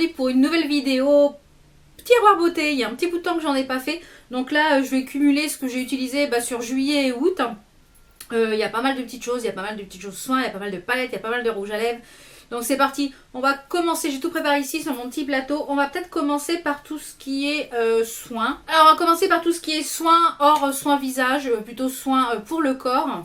aujourd'hui pour une nouvelle vidéo tiroir beauté. Il y a un petit bout de temps que j'en ai pas fait. Donc là, je vais cumuler ce que j'ai utilisé sur juillet et août. Il y a pas mal de petites choses. Il y a pas mal de petites choses soins. Il y a pas mal de palettes. Il y a pas mal de rouge à lèvres. Donc c'est parti. On va commencer. J'ai tout préparé ici sur mon petit plateau. On va peut-être commencer par tout ce qui est soins. Alors on va commencer par tout ce qui est soins hors soins visage. Plutôt soins pour le corps.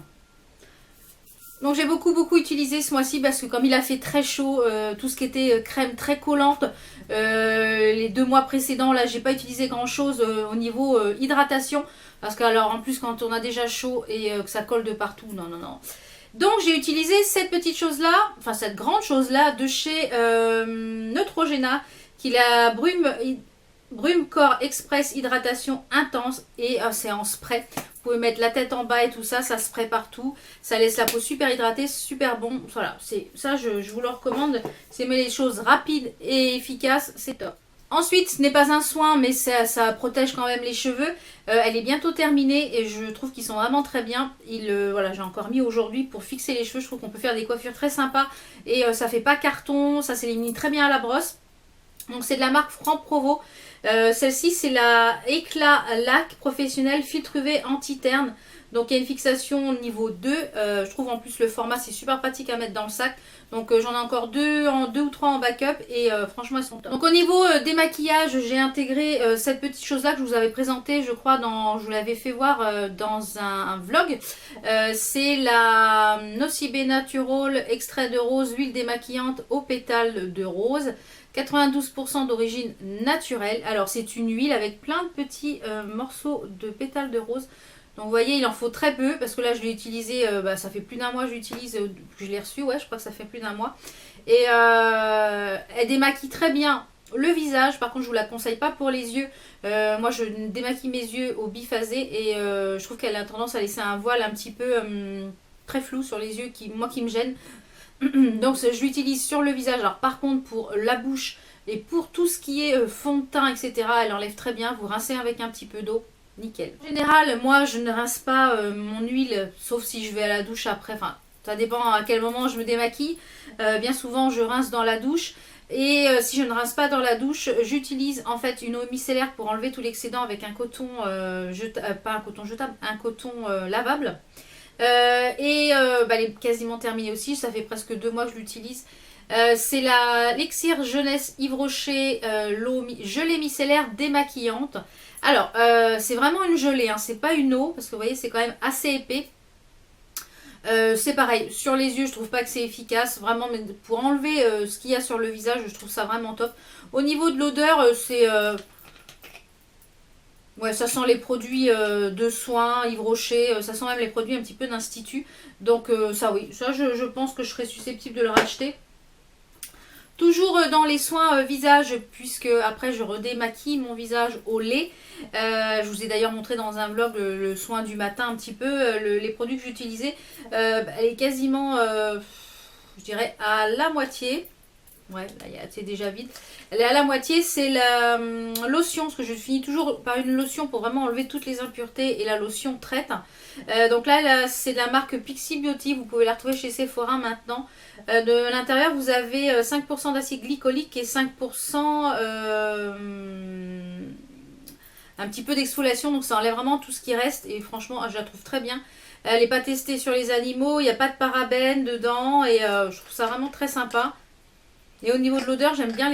Donc j'ai beaucoup utilisé ce mois-ci parce que comme il a fait très chaud, tout ce qui était crème très collante, les 2 mois précédents là j'ai pas utilisé grand chose au niveau hydratation. Parce que alors en plus quand on a déjà chaud et que ça colle de partout, non. Donc j'ai utilisé cette petite chose là, enfin cette grande chose là de chez Neutrogena, qui est la Brume Corps Express Hydratation Intense et c'est en spray. Vous pouvez mettre la tête en bas et tout ça, ça spray partout. Ça laisse la peau super hydratée, super bon. Voilà, c'est ça je vous le recommande. C'est mais les choses rapides et efficaces, c'est top. Ensuite, ce n'est pas un soin, mais ça protège quand même les cheveux. Elle est bientôt terminée et je trouve qu'ils sont vraiment très bien. Voilà, j'ai encore mis aujourd'hui pour fixer les cheveux. Je trouve qu'on peut faire des coiffures très sympas et ça fait pas carton, ça s'élimine très bien à la brosse. Donc c'est de la marque Franck Provo. Celle-ci c'est la Éclat Lac Professionnel Filtre UV Anti-Terne. Donc il y a une fixation niveau 2. Je trouve en plus le format c'est super pratique à mettre dans le sac. Donc j'en ai encore deux ou trois en backup et franchement elles sont top. Donc au niveau démaquillage, j'ai intégré cette petite chose là que je vous avais présentée, je crois, je vous l'avais fait voir dans un vlog. C'est la Nocibe Natural extrait de rose, huile démaquillante aux pétales de rose. 92% d'origine naturelle. Alors c'est une huile avec plein de petits morceaux de pétales de rose. Donc vous voyez, il en faut très peu parce que là je l'ai utilisé, ça fait plus d'un mois que j'utilise, que je l'ai reçu, ouais je crois que ça fait plus d'un mois. Et elle démaquille très bien le visage, par contre je vous la conseille pas pour les yeux. Moi je démaquille mes yeux au biphasé et je trouve qu'elle a tendance à laisser un voile un petit peu très flou sur les yeux qui me gêne. Donc je l'utilise sur le visage. Alors par contre pour la bouche et pour tout ce qui est fond de teint etc, elle enlève très bien. Vous rincez avec un petit peu d'eau, nickel. En général moi je ne rince pas mon huile sauf si je vais à la douche après. Enfin ça dépend à quel moment je me démaquille. Bien souvent je rince dans la douche. Et si je ne rince pas dans la douche, j'utilise en fait une eau micellaire pour enlever tout l'excédent avec un coton pas un coton jetable, un coton lavable. Elle est quasiment terminée aussi, ça fait presque 2 mois que je l'utilise. C'est l'Elixir Jeunesse Yves Rocher l'eau gelée micellaire démaquillante. Alors c'est vraiment une gelée, hein, c'est pas une eau parce que vous voyez c'est quand même assez épais. C'est pareil, sur les yeux je trouve pas que c'est efficace, vraiment, mais pour enlever ce qu'il y a sur le visage je trouve ça vraiment top. Au niveau de l'odeur ouais, ça sent les produits de soins, Yves Rocher, ça sent même les produits un petit peu d'institut. Donc ça oui, ça je pense que je serais susceptible de le racheter. Toujours dans les soins visage, puisque après je redémaquille mon visage au lait. Je vous ai d'ailleurs montré dans un vlog le soin du matin un petit peu, les produits que j'utilisais. Elle est quasiment, je dirais, à la moitié. Ouais, là c'est déjà vide. Elle est à la moitié, c'est la lotion, parce que je finis toujours par une lotion pour vraiment enlever toutes les impuretés et la lotion traite. Donc là c'est de la marque Pixie Beauty, vous pouvez la retrouver chez Sephora maintenant. De l'intérieur vous avez 5% d'acide glycolique et 5% un petit peu d'exfoliation, donc ça enlève vraiment tout ce qui reste et franchement je la trouve très bien. Elle n'est pas testée sur les animaux, il n'y a pas de parabènes dedans et je trouve ça vraiment très sympa. Et au niveau de l'odeur, j'aime bien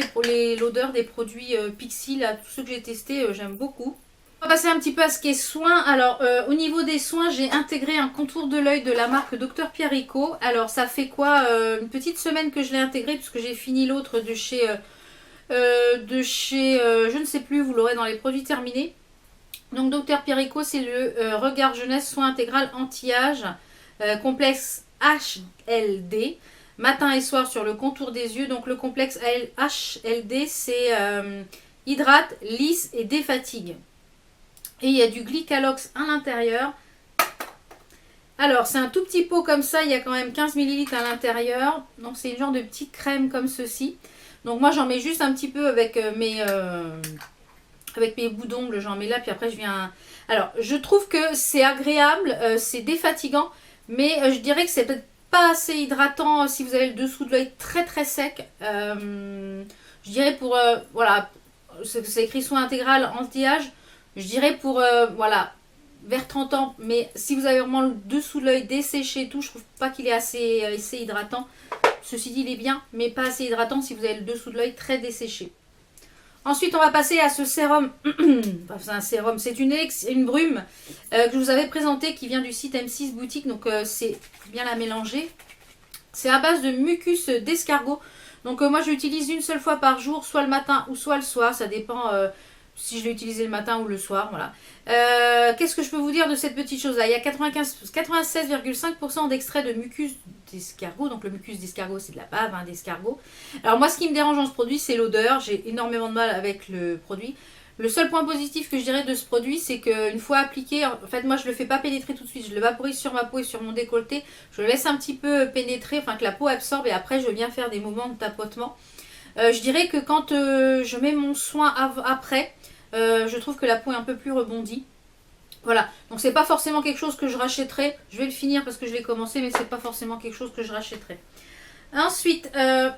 l'odeur des produits Pixie, là, tous ceux que j'ai testés, j'aime beaucoup. On va passer un petit peu à ce qui est soins. Alors, au niveau des soins, j'ai intégré un contour de l'œil de la marque Dr Pierrico. Alors, ça fait quoi une petite semaine que je l'ai intégré, puisque j'ai fini l'autre de chez je ne sais plus, vous l'aurez dans les produits terminés. Donc, Dr Pierrico, c'est le Regard Jeunesse Soin Intégral Anti-Âge, complexe HLD. Matin et soir sur le contour des yeux. Donc le complexe HLD c'est hydrate, lisse et défatigue. Et il y a du glycalox à l'intérieur. Alors c'est un tout petit pot comme ça, il y a quand même 15 ml à l'intérieur. Donc c'est une genre de petite crème comme ceci. Donc moi j'en mets juste un petit peu avec mes bouts d'ongles, j'en mets là, puis après je viens... Alors je trouve que c'est agréable, c'est défatigant, mais je dirais que c'est peut-être pas assez hydratant si vous avez le dessous de l'œil très très sec. Je dirais pour, voilà, c'est écrit soin intégral anti-âge. Je dirais pour, voilà, vers 30 ans. Mais si vous avez vraiment le dessous de l'œil desséché et tout, je trouve pas qu'il est assez hydratant. Ceci dit, il est bien, mais pas assez hydratant si vous avez le dessous de l'œil très desséché. Ensuite, on va passer à ce sérum. C'est un sérum, c'est une brume que je vous avais présentée qui vient du site M6 Boutique. Donc, c'est bien la mélanger. C'est à base de mucus d'escargot. Donc, moi, je l'utilise une seule fois par jour, soit le matin ou soit le soir. Ça dépend si je l'ai utilisé le matin ou le soir. Voilà. Qu'est-ce que je peux vous dire de cette petite chose-là? Il y a 96,5% d'extrait de mucus d'escargot. Donc, le mucus d'escargot, c'est de la bave d'escargot. Alors, moi, ce qui me dérange dans ce produit, c'est l'odeur. J'ai énormément de mal avec le produit. Le seul point positif que je dirais de ce produit, c'est qu'une fois appliqué, en fait moi je le fais pas pénétrer tout de suite, je le vaporise sur ma peau et sur mon décolleté, je le laisse un petit peu pénétrer, enfin que la peau absorbe et après je viens faire des moments de tapotement. Je dirais que quand je mets mon soin après, je trouve que la peau est un peu plus rebondie. Voilà, donc c'est pas forcément quelque chose que je rachèterai, je vais le finir parce que je l'ai commencé, mais c'est pas forcément quelque chose que je rachèterai. Ensuite,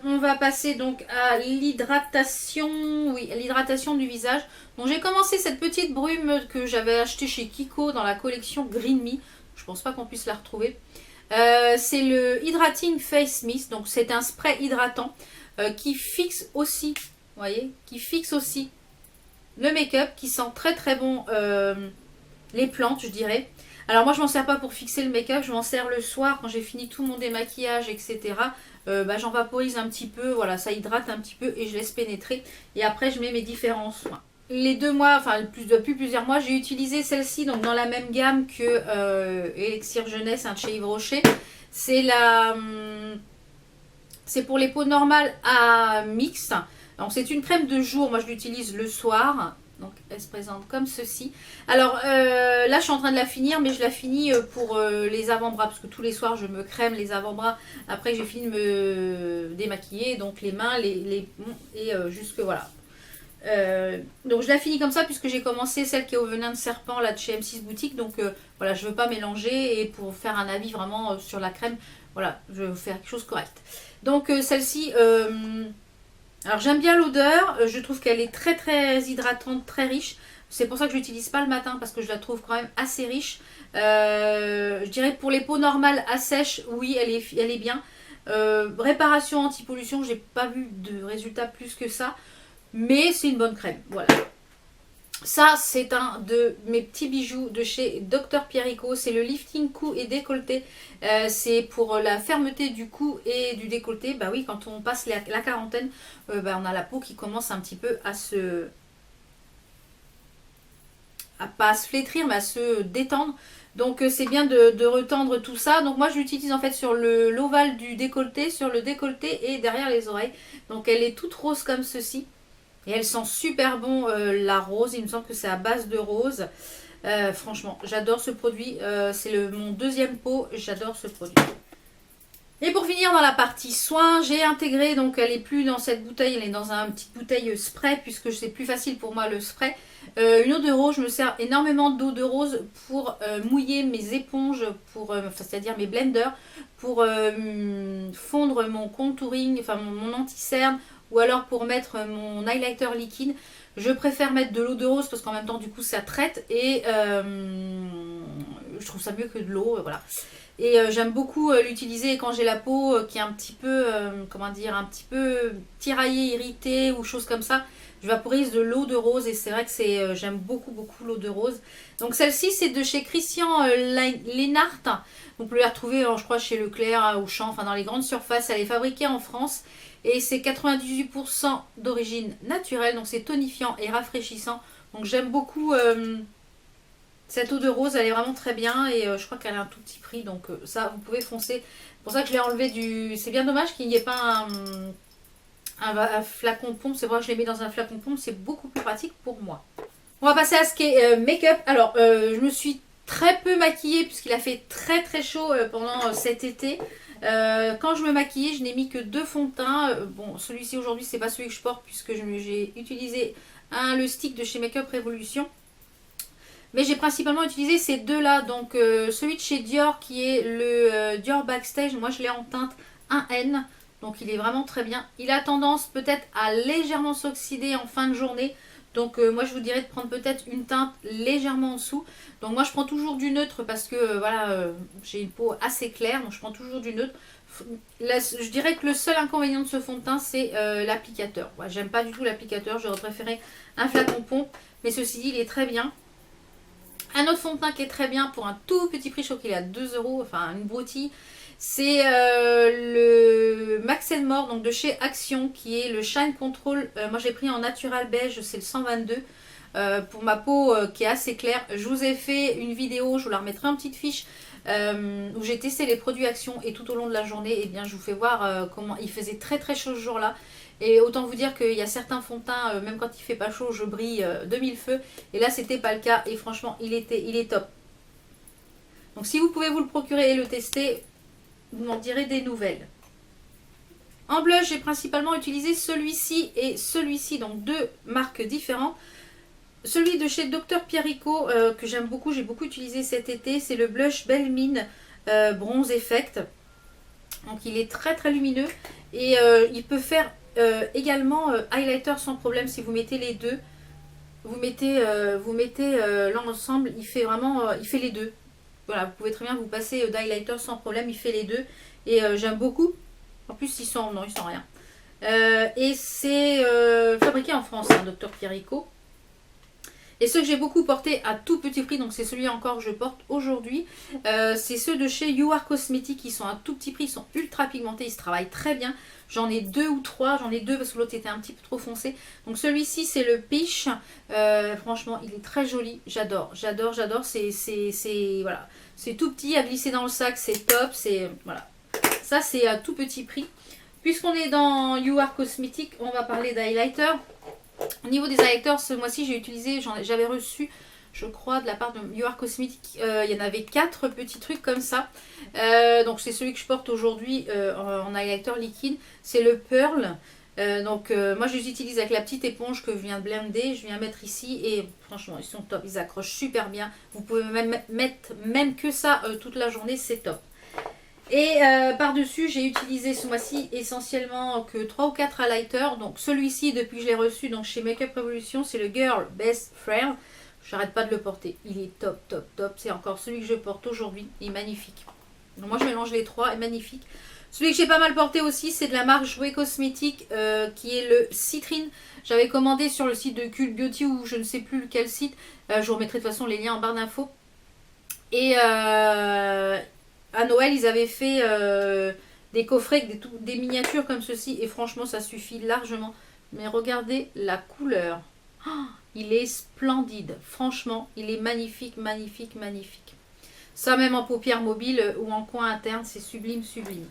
on va passer donc à l'hydratation, oui, l'hydratation du visage. Donc j'ai commencé cette petite brume que j'avais achetée chez Kiko dans la collection Green Me. Je pense pas qu'on puisse la retrouver. C'est le Hydrating Face Mist, donc c'est un spray hydratant qui fixe aussi, vous voyez, qui fixe aussi le make-up, qui sent très très bon les plantes, je dirais. Alors moi je m'en sers pas pour fixer le make-up, je m'en sers le soir quand j'ai fini tout mon démaquillage, etc. J'en vaporise un petit peu, voilà, ça hydrate un petit peu et je laisse pénétrer. Et après je mets mes différents soins. Les 2 mois, enfin depuis plusieurs mois, j'ai utilisé celle-ci donc dans la même gamme que Elixir Jeunesse de chez Yves Rocher. C'est c'est pour les peaux normales à mix. Donc c'est une crème de jour, moi je l'utilise le soir. Donc elle se présente comme ceci. Alors là je suis en train de la finir, mais je la finis pour les avant-bras, parce que tous les soirs je me crème les avant-bras après que j'ai fini de me démaquiller, donc les mains, et jusque voilà. Donc je la finis comme ça puisque j'ai commencé celle qui est au venin de serpent là de chez M6 Boutique, donc voilà, je veux pas mélanger, et pour faire un avis vraiment sur la crème, voilà, je veux faire quelque chose de correct. Donc celle-ci, alors j'aime bien l'odeur, je trouve qu'elle est très très hydratante, très riche. C'est pour ça que je l'utilise pas le matin, parce que je la trouve quand même assez riche. Je dirais pour les peaux normales à sèche, oui, elle est bien. Réparation anti-pollution, j'ai pas vu de résultat plus que ça, mais c'est une bonne crème, voilà. Ça, c'est un de mes petits bijoux de chez Dr Pierrico. C'est le lifting cou et décolleté. C'est pour la fermeté du cou et du décolleté. Bah oui, quand on passe la quarantaine, on a la peau qui commence un petit peu pas à se flétrir, mais à se détendre. Donc c'est bien de retendre tout ça. Donc moi je l'utilise en fait sur l'ovale du décolleté, sur le décolleté et derrière les oreilles. Donc elle est toute rose comme ceci. Et elle sent super bon la rose, il me semble que c'est à base de rose. Franchement, j'adore ce produit. C'est mon deuxième pot, j'adore ce produit. Et pour finir dans la partie soins, j'ai intégré, donc elle n'est plus dans cette bouteille, elle est dans une petite bouteille spray, puisque c'est plus facile pour moi le spray. Une eau de rose, je me sers énormément d'eau de rose pour mouiller mes éponges, c'est-à-dire mes blenders, pour fondre mon contouring, enfin mon anti-cerne, ou alors pour mettre mon highlighter liquide. Je préfère mettre de l'eau de rose parce qu'en même temps du coup ça traite, et je trouve ça mieux que de l'eau, voilà. Et j'aime beaucoup l'utiliser quand j'ai la peau qui est un petit peu, comment dire, un petit peu tiraillée, irritée ou chose comme ça. Je vaporise de l'eau de rose, et c'est vrai que j'aime beaucoup l'eau de rose. Donc celle-ci c'est de chez Christian Lennart. Vous pouvez la retrouver je crois chez Leclerc, Auchan, enfin dans les grandes surfaces. Elle est fabriquée en France. Et c'est 98% d'origine naturelle, donc c'est tonifiant et rafraîchissant. Donc j'aime beaucoup cette eau de rose, elle est vraiment très bien, et je crois qu'elle a un tout petit prix, donc ça vous pouvez foncer. C'est pour ça que je l'ai enlevé du... C'est bien dommage qu'il n'y ait pas un flacon pompe, c'est vrai que je l'ai mis dans un flacon pompe, c'est beaucoup plus pratique pour moi. On va passer à ce qui est make-up. Alors je me suis très peu maquillée puisqu'il a fait très très chaud pendant cet été. Quand je me maquillais, je n'ai mis que 2 fonds de teint. Bon, celui-ci aujourd'hui, c'est pas celui que je porte puisque j'ai utilisé le stick de chez Makeup Revolution. Mais j'ai principalement utilisé ces deux-là. Donc celui de chez Dior qui est le Dior Backstage. Moi, je l'ai en teinte 1N. Donc il est vraiment très bien. Il a tendance peut-être à légèrement s'oxyder en fin de journée. Donc moi je vous dirais de prendre peut-être une teinte légèrement en dessous. Donc moi je prends toujours du neutre parce que voilà, j'ai une peau assez claire. Donc je prends toujours du neutre. Là, je dirais que le seul inconvénient de ce fond de teint c'est l'applicateur. Ouais, j'aime pas du tout l'applicateur. J'aurais préféré un flacon pompe. Mais ceci dit il est très bien. Un autre fond de teint qui est très bien pour un tout petit prix, je crois qu'il est à 2 euros, enfin une broutille. C'est le Max More donc de chez Action qui est le Shine Control. Moi j'ai pris en natural beige, c'est le 122 pour ma peau qui est assez claire. Je vous ai fait une vidéo, je vous la remettrai en petite fiche où j'ai testé les produits Action et tout au long de la journée, eh bien, je vous fais voir comment il faisait très très chaud ce jour-là. Et autant vous dire qu'il y a certains fonds de teint, même quand il fait pas chaud, je brille de mille feux. Et là c'était pas le cas et franchement il est top. Donc si vous pouvez vous le procurer et le tester, vous m'en direz des nouvelles. En blush, j'ai principalement utilisé celui-ci et celui-ci, donc deux marques différentes. Celui de chez Dr Pierrico que j'aime beaucoup, j'ai beaucoup utilisé cet été, c'est le blush Belle Mine Bronze Effect. Donc il est très très lumineux et il peut faire également highlighter sans problème si vous mettez les deux. Vous mettez l'ensemble, il fait vraiment, il fait les deux. Voilà, vous pouvez très bien vous passer d'highlighter sans problème, il fait les deux. Et j'aime beaucoup. En plus, ils sont rien. Et c'est fabriqué en France, hein, Dr Pierrico. Et ceux que j'ai beaucoup porté à tout petit prix, donc c'est celui encore que je porte aujourd'hui, c'est ceux de chez You Are Cosmetics qui sont à tout petit prix, ils sont ultra pigmentés, ils se travaillent très bien. J'en ai deux ou trois, j'en ai deux parce que l'autre était un petit peu trop foncé. Donc celui-ci c'est le Peach, franchement il est très joli, j'adore, voilà, c'est tout petit à glisser dans le sac, c'est top, c'est voilà. Ça c'est à tout petit prix. Puisqu'on est dans You Are Cosmetics, on va parler d'highlighter. Au niveau des highlighters, ce mois-ci, j'ai utilisé, j'avais reçu, je crois, de la part de You Are Cosmetics, il y en avait 4 petits trucs comme ça. Donc, c'est celui que je porte aujourd'hui en highlighter liquide. C'est le Pearl. Moi, je les utilise avec la petite éponge que je viens de blender. Je viens mettre ici et franchement, ils sont top. Ils accrochent super bien. Vous pouvez même mettre même que ça toute la journée, c'est top. Et par-dessus, j'ai utilisé ce mois-ci essentiellement que 3 ou 4 highlighters. Donc celui-ci, depuis que je l'ai reçu donc chez Makeup Revolution, c'est le Girl Best Friend. J'arrête pas de le porter. Il est top, top, top. C'est encore celui que je porte aujourd'hui. Il est magnifique. Donc moi, je mélange les trois. Il est magnifique. Celui que j'ai pas mal porté aussi, c'est de la marque Jouet Cosmétique qui est le Citrine. J'avais commandé sur le site de Cult Beauty ou je ne sais plus quel site. Je vous remettrai de toute façon les liens en barre d'infos. Et à Noël, ils avaient fait des coffrets avec des miniatures comme ceci. Et franchement, ça suffit largement. Mais regardez la couleur. Oh, il est splendide. Franchement, il est magnifique, magnifique, magnifique. Ça, même en paupières mobiles ou en coin interne, c'est sublime, sublime.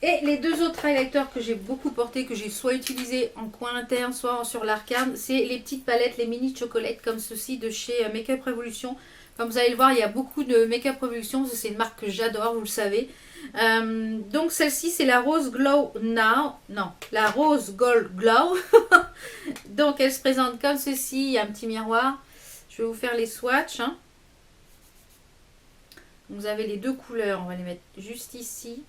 Et les deux autres highlighters que j'ai beaucoup portés, que j'ai soit utilisé en coin interne, soit sur l'arcade, c'est les petites palettes, les mini chocolates comme ceci de chez Makeup Revolution. Comme vous allez le voir, il y a beaucoup de Makeup Revolution. C'est une marque que j'adore, vous le savez. Donc celle-ci, c'est la Rose Glow Now. Non, la Rose Gold Glow. Donc elle se présente comme ceci. Il y a un petit miroir. Je vais vous faire les swatchs. Hein. Vous avez les deux couleurs. On va les mettre juste ici.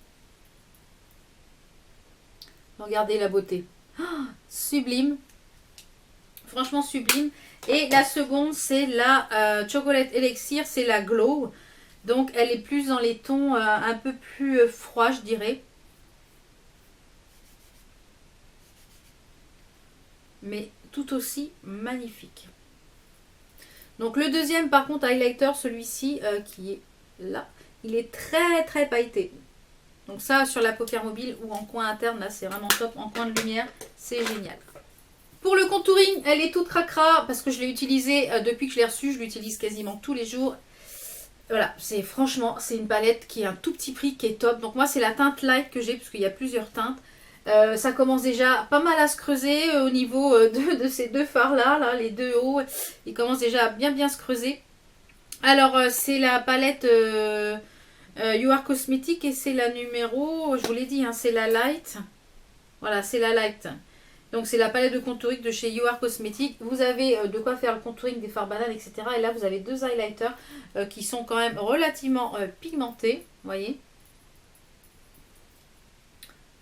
Regardez la beauté. Oh, sublime. Franchement sublime. Et la seconde, c'est la Chocolate Elixir, c'est la Glow. Donc, elle est plus dans les tons un peu plus froids, je dirais. Mais tout aussi magnifique. Donc, le deuxième, par contre, highlighter, celui-ci, qui est là, il est très, très pailleté. Donc, ça, sur la paupière mobile ou en coin interne, là, c'est vraiment top. En coin de lumière, c'est génial. Pour le contouring, elle est toute cracra parce que je l'ai utilisée depuis que je l'ai reçue. Je l'utilise quasiment tous les jours. Voilà, franchement, c'est une palette qui est un tout petit prix, qui est top. Donc moi, c'est la teinte light que j'ai, parce qu'il y a plusieurs teintes. Ça commence déjà pas mal à se creuser au niveau de ces deux fards-là, là, les deux hauts. Ils commencent déjà à bien se creuser. Alors, c'est la palette You Are Cosmetics et c'est la numéro, je vous l'ai dit, hein, c'est la light. Voilà, c'est la light. Donc c'est la palette de contouring de chez You Are Cosmetics. Vous avez de quoi faire le contouring des fards bananes, etc. Et là vous avez deux highlighters qui sont quand même relativement pigmentés. Vous voyez.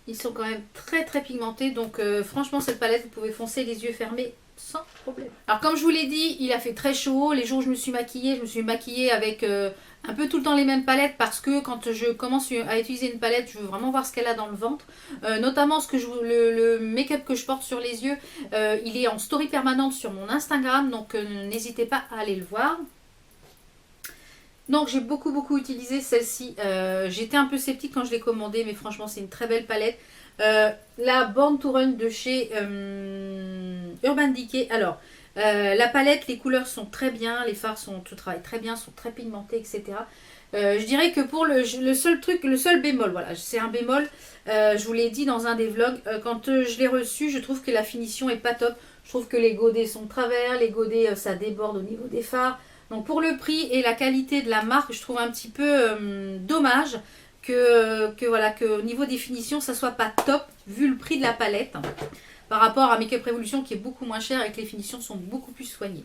Ils sont quand même très très pigmentés. Donc franchement, cette palette, vous pouvez foncer les yeux fermés sans problème. Alors comme je vous l'ai dit, il a fait très chaud. Les jours où je me suis maquillée avec un peu tout le temps les mêmes palettes parce que quand je commence à utiliser une palette, je veux vraiment voir ce qu'elle a dans le ventre. Notamment le make-up que je porte sur les yeux, il est en story permanente sur mon Instagram. Donc n'hésitez pas à aller le voir. Donc j'ai beaucoup utilisé celle-ci. J'étais un peu sceptique quand je l'ai commandée, mais franchement c'est une très belle palette. La Born to Run de chez Urban Decay. Alors la palette, les couleurs sont très bien, les fards travaillent très bien, sont très pigmentés, etc. Je dirais que pour le seul truc, le seul bémol, voilà, c'est un bémol. Je vous l'ai dit dans un des vlogs, quand je l'ai reçu, je trouve que la finition est pas top. Je trouve que les godets sont de travers, les godets ça déborde au niveau des fards. Donc pour le prix et la qualité de la marque, je trouve un petit peu dommage que au niveau des finitions, ça soit pas top vu le prix de la palette par rapport à Make Up Revolution qui est beaucoup moins cher et que les finitions sont beaucoup plus soignées.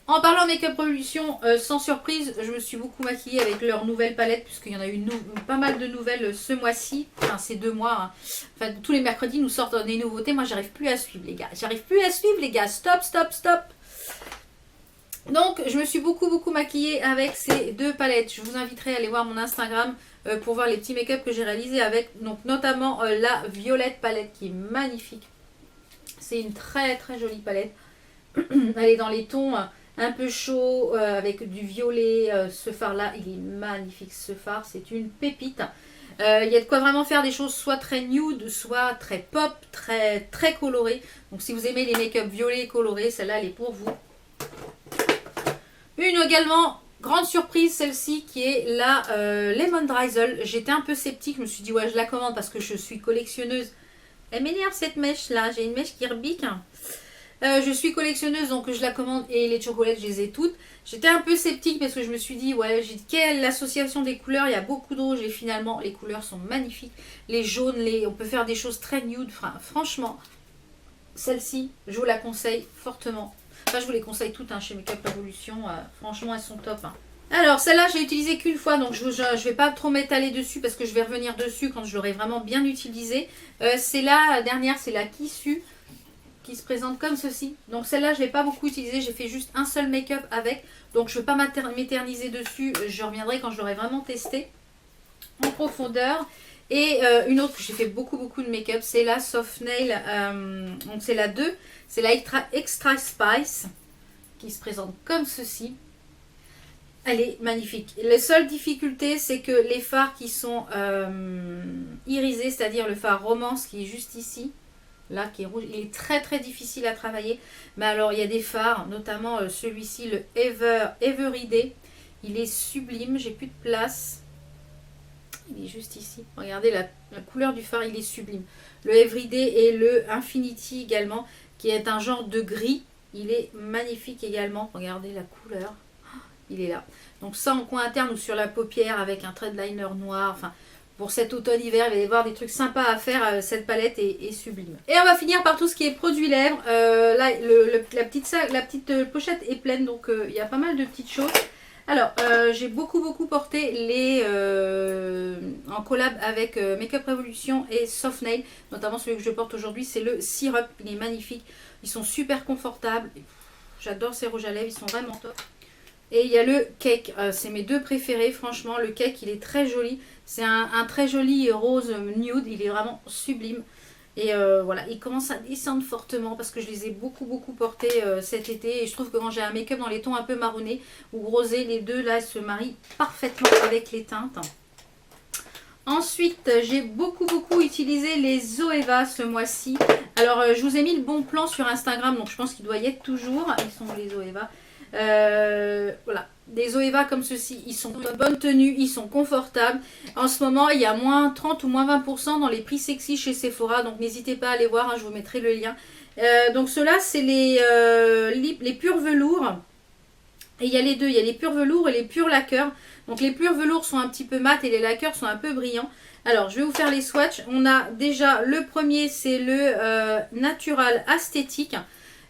En parlant Make Up Revolution, sans surprise, je me suis beaucoup maquillée avec leur nouvelle palette puisqu'il y en a eu pas mal de nouvelles ce mois-ci, enfin ces 2 mois. Hein. Enfin, tous les mercredis nous sortent des nouveautés. Moi, j'arrive plus à suivre les gars. Stop. Donc je me suis beaucoup maquillée avec ces 2 palettes. Je vous inviterai à aller voir mon Instagram pour voir les petits make-up que j'ai réalisés avec, donc notamment la violette palette qui est magnifique. C'est une très jolie palette. Elle est dans les tons un peu chauds avec du violet. Ce fard là il est magnifique, ce fard c'est une pépite. Il y a de quoi vraiment faire des choses soit très nude, soit très pop, très colorées. Donc si vous aimez les make-up violets colorés, celle-là elle est pour vous. Une également, grande surprise, celle-ci qui est la Lemon Drizzle. J'étais un peu sceptique, je me suis dit ouais je la commande parce que je suis collectionneuse. Elle m'énerve cette mèche là, j'ai une mèche qui rebique. Je suis collectionneuse donc je la commande et les chocolates je les ai toutes. J'étais un peu sceptique parce que je me suis dit ouais quelle association des couleurs, il y a beaucoup de rouge et finalement les couleurs sont magnifiques. Les jaunes, on peut faire des choses très nude. Enfin, franchement, celle-ci je vous la conseille fortement. Enfin, je vous les conseille toutes hein, chez Make Up Revolution. Franchement, elles sont top. Hein. Alors, celle-là, je l'ai utilisée qu'une fois. Donc, je ne vais pas trop m'étaler dessus parce que je vais revenir dessus quand je l'aurai vraiment bien utilisée. C'est la dernière, c'est la Kissu qui se présente comme ceci. Donc, celle-là, je ne l'ai pas beaucoup utilisée. J'ai fait juste un seul make-up avec. Donc, je ne veux pas m'éterniser dessus. Je reviendrai quand je l'aurai vraiment testé en profondeur. Et une autre que j'ai fait beaucoup de make-up, c'est la Soft Nail. Donc, c'est la 2. C'est la Extra Spice qui se présente comme ceci. Elle est magnifique. La seule difficulté, c'est que les fards qui sont irisés, c'est-à-dire le fard Romance qui est juste ici, là qui est rouge, il est très difficile à travailler. Mais alors, il y a des fards, notamment celui-ci, le Everyday. Il est sublime, j'ai plus de place. Il est juste ici. Regardez la couleur du fard, il est sublime. Le Everyday et le Infinity également, qui est un genre de gris. Il est magnifique également. Regardez la couleur. Il est là. Donc ça en coin interne ou sur la paupière avec un trait de liner noir. Enfin, pour cet automne-hiver, il va y avoir des trucs sympas à faire. Cette palette est sublime. Et on va finir par tout ce qui est produit lèvres. Là, la petite pochette est pleine. Donc il y a pas mal de petites choses. Alors, j'ai beaucoup porté les en collab avec Make Up Revolution et Soft Nail. Notamment celui que je porte aujourd'hui, c'est le Syrup. Il est magnifique. Ils sont super confortables. J'adore ces rouges à lèvres, ils sont vraiment top. Et il y a le Cake. C'est mes 2 préférés. Franchement, le Cake, il est très joli. C'est un très joli rose nude. Il est vraiment sublime. Et voilà, il commence à descendre fortement parce que je les ai beaucoup portés cet été. Et je trouve que quand j'ai un make-up dans les tons un peu marronnés ou rosés, les deux là se marient parfaitement avec les teintes. Ensuite, j'ai beaucoup utilisé les Zoeva ce mois-ci. Alors, je vous ai mis le bon plan sur Instagram, donc je pense qu'il doit y être toujours. Ils sont les Zoeva. Voilà, des Zoeva comme ceci, ils sont de bonne tenue, ils sont confortables. En ce moment, il y a moins 30 ou moins 20% dans les prix sexy chez Sephora, donc n'hésitez pas à aller voir, hein, je vous mettrai le lien. Donc ceux-là, c'est les purs velours. Et il y a les deux, il y a les purs velours et les purs lacqueurs. Donc les purs velours sont un petit peu mat et les lacqueurs sont un peu brillants. Alors, je vais vous faire les swatchs. On a déjà le premier, c'est le Natural Aesthetic.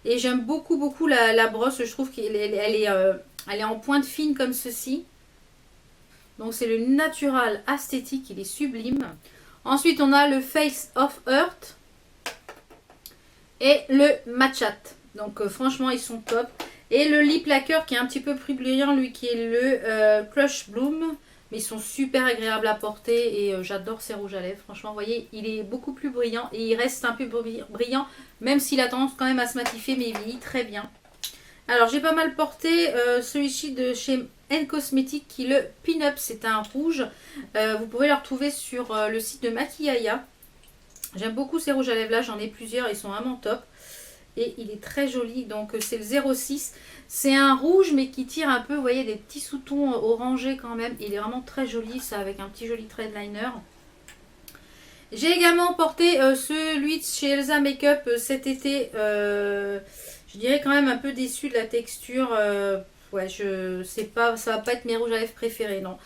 Et j'aime beaucoup la brosse. Je trouve qu'elle est en pointe fine comme ceci. Donc c'est le Natural Aesthetic. Il est sublime. Ensuite, on a le Face of Earth et le Matchat. Donc franchement, ils sont top. Et le lip lacquer qui est un petit peu plus brillant, lui qui est le Crush Bloom. Mais ils sont super agréables à porter et j'adore ces rouges à lèvres. Franchement, vous voyez, il est beaucoup plus brillant et il reste un peu brillant, même s'il a tendance quand même à se matifier, mais il vieillit très bien. Alors, j'ai pas mal porté celui-ci de chez N Cosmetics qui est le Pin-Up. C'est un rouge. Vous pouvez le retrouver sur le site de Maquillaya. J'aime beaucoup ces rouges à lèvres là, j'en ai plusieurs, ils sont vraiment top. Et il est très joli, donc c'est le 06. C'est un rouge mais qui tire un peu, vous voyez, des petits sous-tons orangés quand même. Il est vraiment très joli, ça, avec un petit joli thread liner. J'ai également porté celui de chez Elsa Makeup cet été. Je dirais quand même un peu déçu de la texture. Ouais, je sais pas, ça va pas être mes rouges à lèvres préférés, non.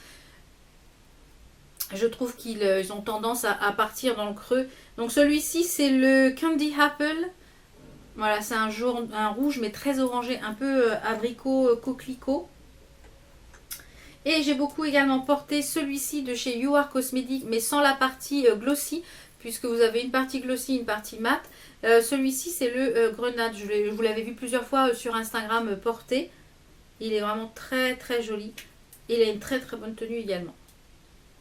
Je trouve qu'ils ont tendance à partir dans le creux. Donc celui-ci, c'est le Candy Apple. Voilà, c'est un rouge mais très orangé, un peu abricot, coquelicot. Et j'ai beaucoup également porté celui-ci de chez You Are Cosmetics, mais sans la partie glossy, puisque vous avez une partie glossy, une partie mat. Celui-ci, c'est le grenade. Je vous l'avais vu plusieurs fois sur Instagram porté. Il est vraiment très très joli. Et il a une très très bonne tenue également.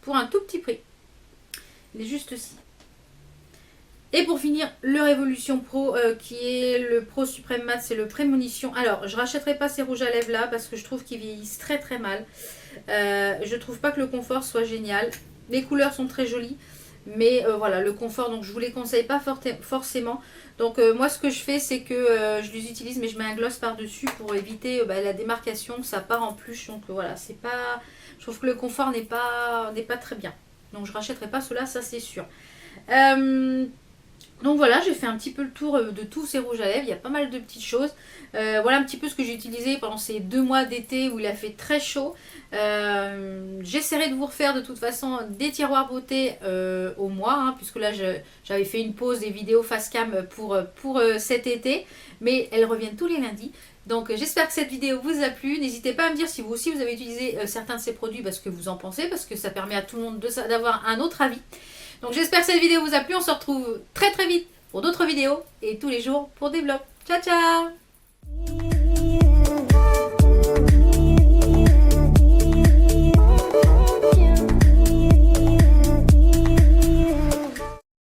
Pour un tout petit prix. Il est juste ici. Et pour finir, le Révolution Pro qui est le Pro Suprême Mat, c'est le Prémonition. Alors, je ne rachèterai pas ces rouges à lèvres là parce que je trouve qu'ils vieillissent très très mal. Je trouve pas que le confort soit génial. Les couleurs sont très jolies, mais voilà, le confort, donc je vous les conseille pas forcément. Donc moi ce que je fais, c'est que je les utilise, mais je mets un gloss par-dessus pour éviter la démarcation, ça part en pluche. Donc voilà, c'est pas... Je trouve que le confort n'est pas très bien. Donc je rachèterai pas cela, ça c'est sûr. Donc voilà, j'ai fait un petit peu le tour de tous ces rouges à lèvres. Il y a pas mal de petites choses. Voilà un petit peu ce que j'ai utilisé pendant ces 2 mois d'été où il a fait très chaud. J'essaierai de vous refaire de toute façon des tiroirs beauté au mois, hein, puisque là j'avais fait une pause des vidéos face cam pour cet été. Mais elles reviennent tous les lundis. Donc j'espère que cette vidéo vous a plu. N'hésitez pas à me dire si vous aussi vous avez utilisé certains de ces produits, parce que vous en pensez, parce que ça permet à tout le monde d'avoir un autre avis. Donc j'espère que cette vidéo vous a plu. On se retrouve très très vite pour d'autres vidéos et tous les jours pour des vlogs. Ciao ciao!